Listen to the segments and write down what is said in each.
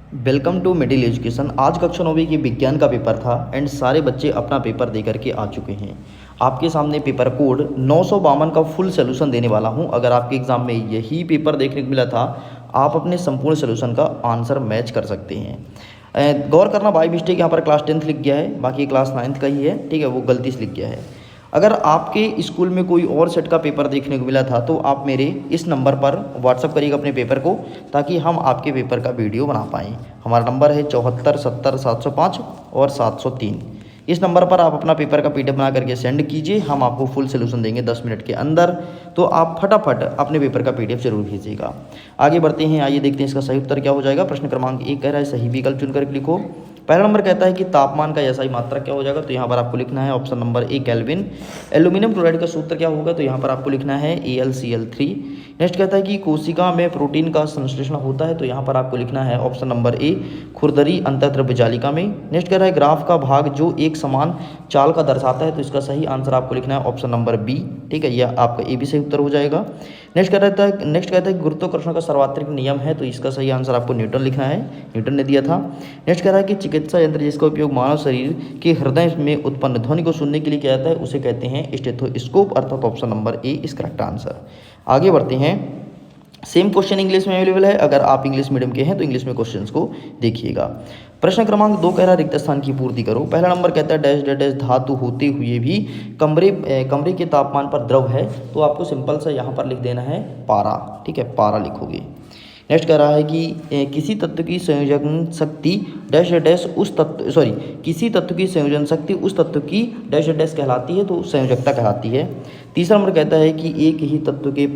Welcome to middle education. आज कक्षा 9वीं की विज्ञान का पेपर था एंड सारे बच्चे अपना पेपर दे करके आ चुके हैं। आपके सामने पेपर कोड 952 का फुल सोल्यूशन देने वाला हूं। अगर आपके एग्ज़ाम में यही पेपर देखने को मिला था, आप अपने संपूर्ण सोल्यूशन का आंसर मैच कर सकते हैं। गौर करना, बाई मिस्टेक यहाँ पर क्लास 10th लिख गया है, बाकी क्लास 9th का ही है, ठीक है, वो गलती से लिख गया है। अगर आपके स्कूल में कोई और सेट का पेपर देखने को मिला था तो आप मेरे इस नंबर पर व्हाट्सअप करिएगा अपने पेपर को, ताकि हम आपके पेपर का वीडियो बना पाएँ। हमारा नंबर है 7470 705 और 703। इस नंबर पर आप अपना पेपर का PDF बना करके सेंड कीजिए, हम आपको फुल सोल्यूशन देंगे 10 मिनट के अंदर। तो आप फटाफट अपने पेपर का PDF जरूर भेजिएगा। आगे बढ़ते हैं, आइए देखते हैं इसका सही उत्तर क्या हो जाएगा। प्रश्न क्रमांक 1 कह रहा है सही विकल्प चुन करके लिखो। पहला नंबर कहता है कि तापमान का SI मात्रक क्या हो जाएगा, तो यहाँ पर आपको लिखना है option number A kelvin. Aluminium chloride का सूत्र क्या होगा, तो यहाँ पर आपको लिखना है AlCl3। नेक्स्ट कहता है कि कोशिका में प्रोटीन का संश्लेषण होता है, तो यहाँ पर आपको लिखना है ऑप्शन नंबर ए खुरदरी अंतःद्रव्य जालिका में। नेक्स्ट कह रहा है ग्राफ का भाग जो एक समान चाल का दर्शाता है, तो इसका सही आंसर आपको लिखना है ऑप्शन नंबर बी, ठीक है, यह आपका ए भी सही उत्तर हो जाएगा। नेक्स्ट कहता है कि गुरुत्वाकर्षण का सर्वात्रिक नियम है, तो इसका सही आंसर आपको न्यूटन लिखना है, न्यूटन ने दिया था। नेक्स्ट कह रहा है कि चिकित्सा यंत्र जिसका उपयोग मानव शरीर के हृदय में उत्पन्न ध्वनि को सुनने के लिए किया जाता है, उसे कहते हैं स्टेथोस्कोप, अर्थात ऑप्शन नंबर ए इस करेक्ट आंसर। आगे बढ़ते हैं, सेम क्वेश्चन इंग्लिश में अवेलेबल है। अगर आप इंग्लिश मीडियम के हैं तो इंग्लिश में क्वेश्चंस को देखिएगा। प्रश्न क्रमांक 2 कह रहा है रिक्त स्थान की पूर्ति करो। पहला नंबर कहता है डैश डैश डैश धातु होते हुए भी कमरे के तापमान पर द्रव है, तो आपको सिंपल सा यहाँ पर लिख देना है पारा, ठीक है, पारा लिखोगे। नेक्स्ट कह रहा है कि किसी तत्व की संयोजन शक्ति डैश डैश उस तत्व किसी तत्व की संयोजन शक्ति उस तत्व की डैश डैश कहलाती है, तो संयोजकता कहलाती है। तीसरा नंबर कहता है कि एक ही तत्व के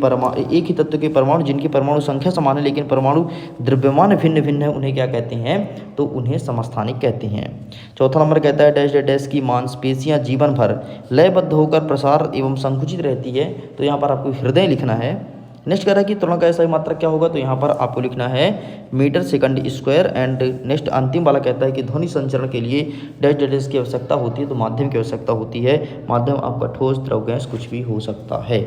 परमाणु जिनकी परमाणु संख्या समान है लेकिन परमाणु द्रव्यमान भिन्न भिन्न है, उन्हें क्या कहते हैं, तो उन्हें समस्थानिक कहते हैं। चौथा नंबर कहता है डैश डैश की मांसपेशियां जीवन भर लयबद्ध होकर प्रसार एवं संकुचित रहती है, तो यहाँ पर आपको हृदय लिखना है। नेक्स्ट कह रहा है कि त्वरण का SI मात्रक क्या होगा, तो यहाँ पर आपको लिखना है metre second square. And next अंतिम वाला कहता है कि ध्वनि संचरण के लिए डैश डैश की आवश्यकता होती है, तो माध्यम की आवश्यकता होती है। माध्यम आपका ठोस, द्रव, गैस कुछ भी हो सकता है।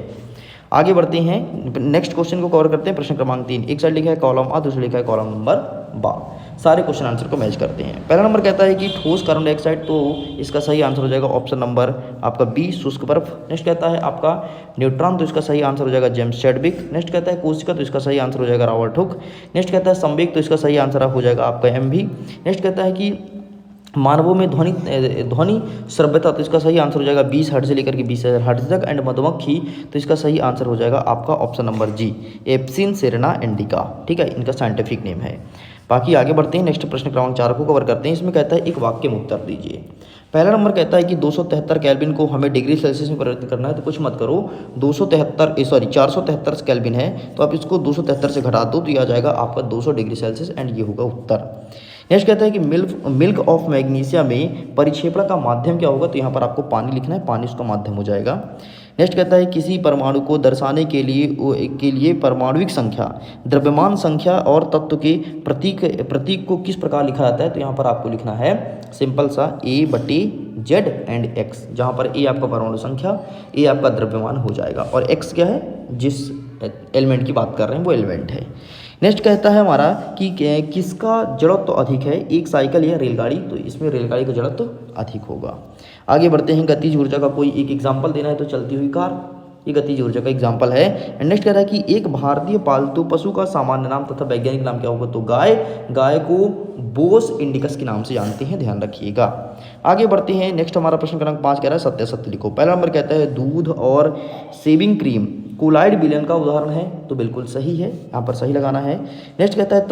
आगे बढ़ते हैं, नेक्स्ट क्वेश्चन को कवर करते हैं। प्रश्न क्रमांक 3, एक साइड लिखा है कॉलम A, दूसरी लिखा है कॉलम नंबर बा। सारे क्वेश्चन आंसर को मैच करते हैं। पहला नंबर कहता है कि ठोस कार्बन डाइऑक्साइड, तो इसका सही आंसर हो जाएगा ऑप्शन नंबर आपका बी शुष्क बर्फ। नेक्स्ट कहता है आपका न्यूट्रॉन, तो इसका सही आंसर हो जाएगा जेम्स चैडविक। नेक्स्ट कहता है कोशिका, तो इसका सही आंसर हो जाएगा रॉबर्ट हुक। नेक्स्ट कहता है संवेग, तो इसका सही आंसर हो जाएगा आपका MV। नेक्स्ट कहता है कि मानवों में ध्वनि श्रव्यता, तो इसका सही आंसर हो जाएगा 20 हर्ट्ज से लेकर के 20,000 हर्ट्ज तक। एंड मधुमक्खी, तो इसका सही आंसर हो जाएगा आपका ऑप्शन नंबर जी एप्सिन सेरेना इंडिका, ठीक है, इनका साइंटिफिक नेम है। बाकी आगे बढ़ते हैं, नेक्स्ट प्रश्न क्रमांक 4 को कवर करते हैं। इसमें कहता है एक वाक्य में उत्तर दीजिए। पहला नंबर कहता है कि 273 केल्विन को हमें डिग्री सेल्सियस में परिवर्तित करना है, तो कुछ मत करो, 473 केल्विन है, तो आप इसको 273 से घटा दो, तो ये आ जाएगा आपका 200 डिग्री सेल्सियस, एंड ये होगा उत्तर। नेक्स्ट कहता है कि मिल्क ऑफ मैग्नीशिया में परिक्षेपण का माध्यम क्या होगा, तो यहाँ पर आपको पानी लिखना है, पानी उसका माध्यम हो जाएगा। नेक्स्ट कहता है किसी परमाणु को दर्शाने के लिए परमाणुविक संख्या, द्रव्यमान संख्या और तत्व के प्रतीक को किस प्रकार लिखा जाता है, तो यहाँ पर आपको लिखना है सिंपल सा A/Z एंड X, जहाँ पर A आपका परमाणु संख्या, A आपका द्रव्यमान हो जाएगा, और X क्या है, जिस एलिमेंट की बात कर रहे हैं वो एलिमेंट है। नेक्स्ट कहता है हमारा कि किसका जड़त्व अधिक है, एक साइकिल या रेलगाड़ी, तो इसमें रेलगाड़ी का जड़त्व अधिक होगा। आगे बढ़ते हैं, गतिज ऊर्जा का कोई एक एग्जाम्पल देना है, तो चलती हुई कार, ये गतिज ऊर्जा का एग्जाम्पल है। एंड नेक्स्ट कह रहा है कि एक भारतीय पालतू पशु का सामान्य नाम तथा वैज्ञानिक नाम क्या होगा, तो गाय को बोस इंडिकस के नाम से जानते हैं, ध्यान रखिएगा। आगे बढ़ते हैं, नेक्स्ट हमारा प्रश्न क्रमांक 5 कह रहा है सत्य सत्य लिखो। पहला नंबर कहता है दूध और शेविंग क्रीम कोलाइड विलयन का उदाहरण है, तो बिल्कुल सही है, यहाँ पर सही लगाना है। नेक्स्ट कहता है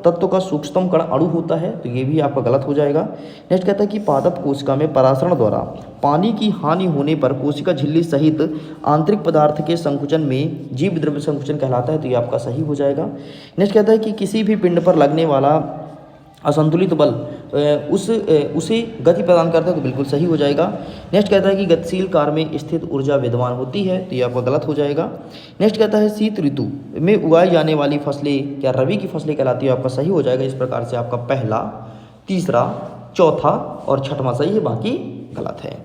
तत्व का सूक्ष्मतम कण अणु होता है, तो ये भी आपका गलत हो जाएगा। नेक्स्ट कहता है कि पादप कोशिका में परासरण द्वारा पानी की हानि होने पर कोशिका झिल्ली सहित आंतरिक पदार्थ के संकुचन में जीव द्रव्य संकुचन कहलाता है, तो ये आपका सही हो जाएगा। नेक्स्ट कहता है कि किसी भी पिंड पर लगने वाला असंतुलित बल उसे गति प्रदान करता है, तो बिल्कुल सही हो जाएगा। नेक्स्ट कहता है कि गतिशील कार में स्थित ऊर्जा विद्यमान होती है, तो ये आपका गलत हो जाएगा। नेक्स्ट कहता है शीत ऋतु में उगाई जाने वाली फसलें क्या रबी की फसलें कहलाती है, आपका सही हो जाएगा। इस प्रकार से आपका पहला, तीसरा, चौथा और छठवां सही है, बाकी गलत है।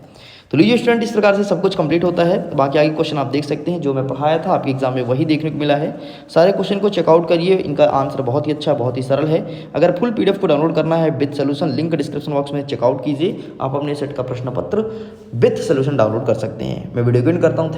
तो लीजिए स्टूडेंट, इस प्रकार से सब कुछ कंप्लीट होता है। बाकी आगे क्वेश्चन आप देख सकते हैं, जो मैं पढ़ाया था आपके एग्जाम में वही देखने को मिला है। सारे क्वेश्चन को चेकआउट करिए, इनका आंसर बहुत ही अच्छा, बहुत ही सरल है। अगर फुल पीडीएफ को डाउनलोड करना है with solution, link description box में चेकआउट कीजिए। आप अपने सेट का प्रश्न पत्र विद सोल्यूशन डाउनलोड कर सकते हैं। मैं वीडियो को एंड करता हूँ।